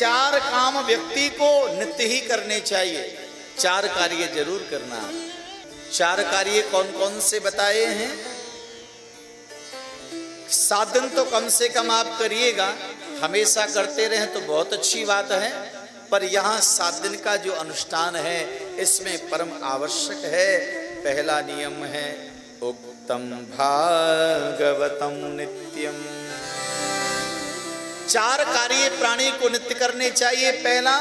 चार काम व्यक्ति को नित्य ही करने चाहिए, चार कार्य जरूर करना। चार कार्य कौन कौन से बताए हैं? 7 दिन तो कम से कम आप करिएगा, हमेशा करते रहें तो बहुत अच्छी बात है, पर यहाँ 7 दिन का जो अनुष्ठान है इसमें परम आवश्यक है। पहला नियम है उक्तम भागवतम नित्यम। 4 कार्य प्राणी को नित्य करने चाहिए। पहला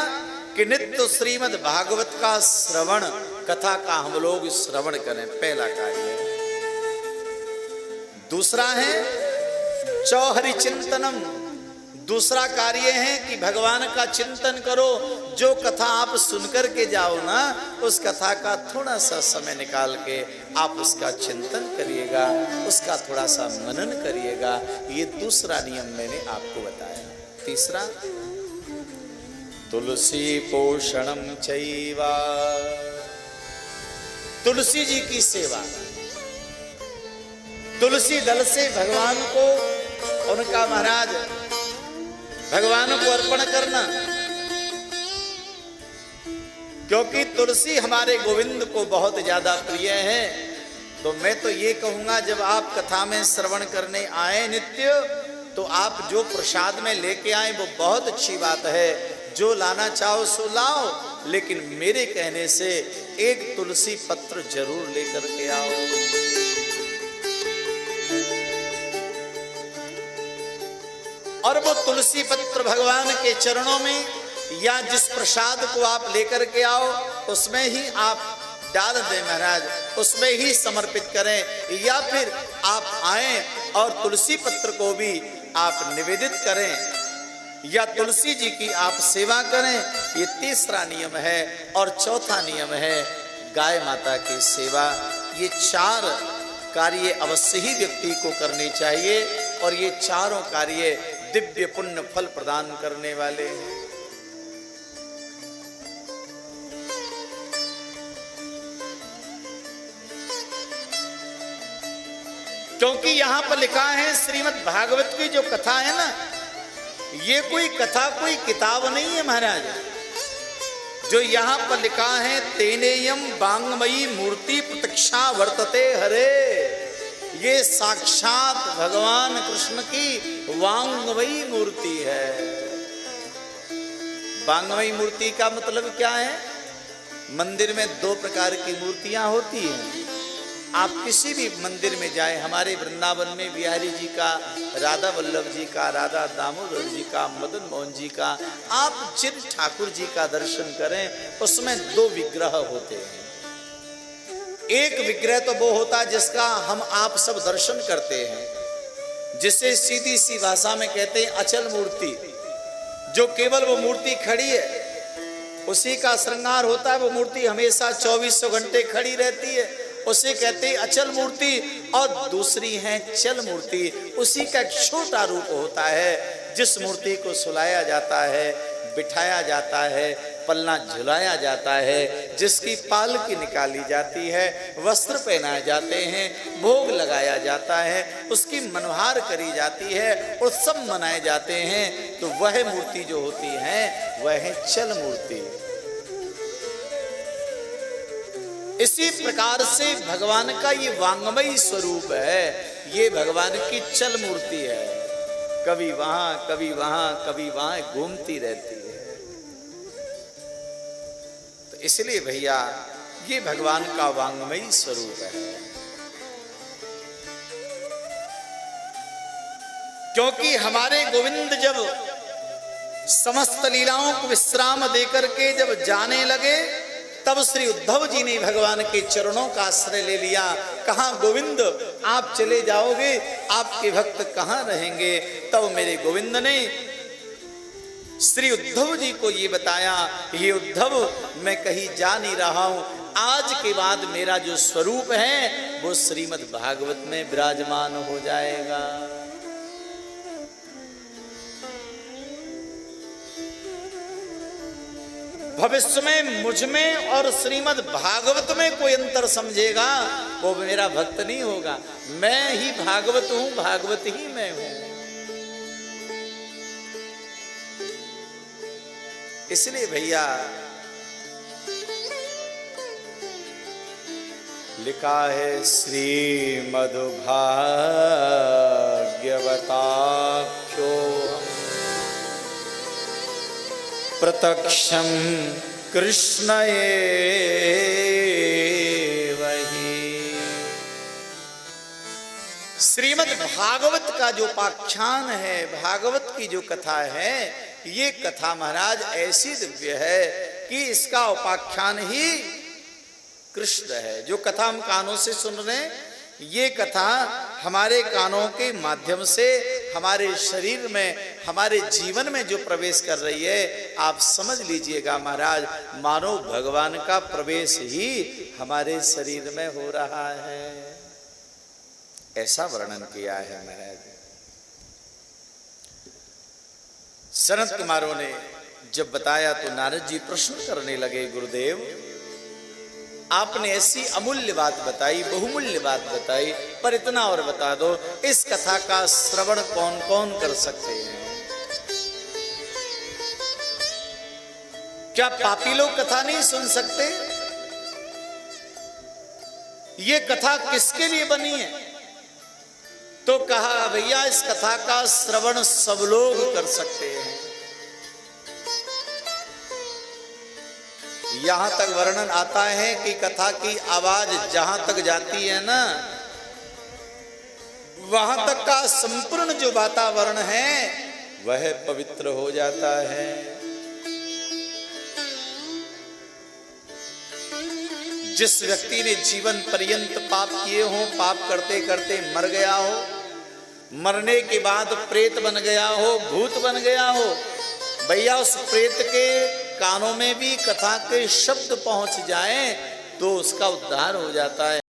कि नित्य श्रीमद् भागवत का श्रवण, कथा का हम लोग श्रवण करें, पहला कार्य। दूसरा है चौहरि चिंतनम। दूसरा कार्य है कि भगवान का चिंतन करो। जो कथा आप सुनकर के जाओ ना, उस कथा का थोड़ा सा समय निकाल के आप उसका चिंतन करिएगा, उसका थोड़ा सा मनन करिएगा। ये दूसरा नियम मैंने आपको बताया। तीसरा तुलसी पोषणम चैवा। तुलसी जी की सेवा, तुलसी दल से भगवान को, उनका महाराज भगवान को अर्पण करना, क्योंकि तुलसी हमारे गोविंद को बहुत ज्यादा प्रिय है। तो मैं तो ये कहूंगा, जब आप कथा में श्रवण करने आए नित्य, तो आप जो प्रसाद में लेके आए वो बहुत अच्छी बात है। जो लाना चाहो सो लाओ, लेकिन मेरे कहने से एक तुलसी पत्र जरूर लेकर के आओ। और वो तुलसी पत्र भगवान के चरणों में, या जिस प्रसाद को आप लेकर के आओ उसमें ही आप डाल दें महाराज, उसमें ही समर्पित करें। या फिर आप आए और तुलसी पत्र को भी आप निवेदित करें, या तुलसी जी की आप सेवा करें। ये तीसरा नियम है। और चौथा नियम है गाय माता की सेवा। ये 4 कार्य अवश्य ही व्यक्ति को करने चाहिए, और ये चारों कार्य दिव्य पुण्य फल प्रदान करने वाले हैं। क्योंकि यहां पर लिखा है श्रीमद् भागवत की जो कथा है ना, ये कोई कथा कोई किताब नहीं है महाराज। जो यहां पर लिखा है तेनेयम वांगमयी मूर्ति प्रत्यक्षा वर्तते हरे, ये साक्षात भगवान कृष्ण की वांगमयी मूर्ति है। वांगमयी मूर्ति का मतलब क्या है? मंदिर में 2 प्रकार की मूर्तियां होती हैं। आप किसी भी मंदिर में जाएं, हमारे वृंदावन में बिहारी जी का, राधा वल्लभ जी का, राधा दामोदर जी का, मदन मोहन जी का, आप जिन ठाकुर जी का दर्शन करें उसमें 2 विग्रह होते हैं। एक विग्रह तो वो होता है जिसका हम आप सब दर्शन करते हैं, जिसे सीधी सी भाषा में कहते हैं अचल मूर्ति। जो केवल वो मूर्ति खड़ी है, उसी का श्रृंगार होता है। वो मूर्ति हमेशा 2400 घंटे खड़ी रहती है, उसे कहते हैं अचल मूर्ति। और दूसरी है चल मूर्ति, उसी का एक छोटा रूप होता है, जिस मूर्ति को सुलाया जाता है, बिठाया जाता है, पलना झुलाया जाता है, जिसकी पालकी निकाली जाती है, वस्त्र पहनाए जाते हैं, भोग लगाया जाता है, उसकी मनोहार करी जाती है, उत्सव मनाए जाते हैं। तो वह मूर्ति जो होती है वह है चल मूर्ति। इसी प्रकार से भगवान का ये वांगमयी स्वरूप है, ये भगवान की चल मूर्ति है। कभी वहां कभी वहां कभी वहां घूमती रहती है। तो इसलिए भैया ये भगवान का वांगमयी स्वरूप है। क्योंकि हमारे गोविंद जब समस्त लीलाओं को विश्राम देकर के जब जाने लगे, तब श्री उद्धव जी ने भगवान के चरणों का आश्रय ले लिया। कहाँ गोविंद आप चले जाओगे, आपके भक्त कहाँ रहेंगे? तब मेरे गोविंद ने श्री उद्धव जी को ये बताया, ये उद्धव मैं कहीं जा नहीं रहा हूं, आज के बाद मेरा जो स्वरूप है वो श्रीमद् भागवत में विराजमान हो जाएगा। भविष्य में मुझ में और श्रीमद् भागवत में कोई अंतर समझेगा वो मेरा भक्त नहीं होगा। मैं ही भागवत हूं, भागवत ही मैं हूं। इसलिए भैया लिखा है श्रीमद्भागवताख्यो प्रत्यक्षं कृष्ण एव हि। श्रीमद् भागवत का जो उपाख्यान है, भागवत की जो कथा है, ये कथा महाराज ऐसी दिव्य है कि इसका उपाख्यान ही कृष्ण है। जो कथा हम कानों से सुन रहे हैं, ये कथा हमारे कानों के माध्यम से हमारे शरीर में, हमारे जीवन में जो प्रवेश कर रही है, आप समझ लीजिएगा महाराज, मानो भगवान का प्रवेश ही हमारे शरीर में हो रहा है। ऐसा वर्णन किया है महाराज। सनत कुमारों ने जब बताया तो नारद जी प्रश्न करने लगे, गुरुदेव आपने ऐसी अमूल्य बात बताई, बहुमूल्य बात बताई, पर इतना और बता दो, इस कथा का श्रवण कौन कौन कर सकते हैं? क्या पापी लोग कथा नहीं सुन सकते? ये कथा किसके लिए बनी है? तो कहा भैया इस कथा का श्रवण सब लोग कर सकते हैं। यहां तक वर्णन आता है कि कथा की आवाज जहां तक जाती है ना, वहां तक का संपूर्ण जो वातावरण है वह पवित्र हो जाता है। जिस व्यक्ति ने जीवन पर्यंत पाप किए हो, पाप करते करते मर गया हो, मरने के बाद प्रेत बन गया हो, भूत बन गया हो, भैया उस प्रेत के कानों में भी कथा के शब्द पहुंच जाएं तो उसका उद्धार हो जाता है।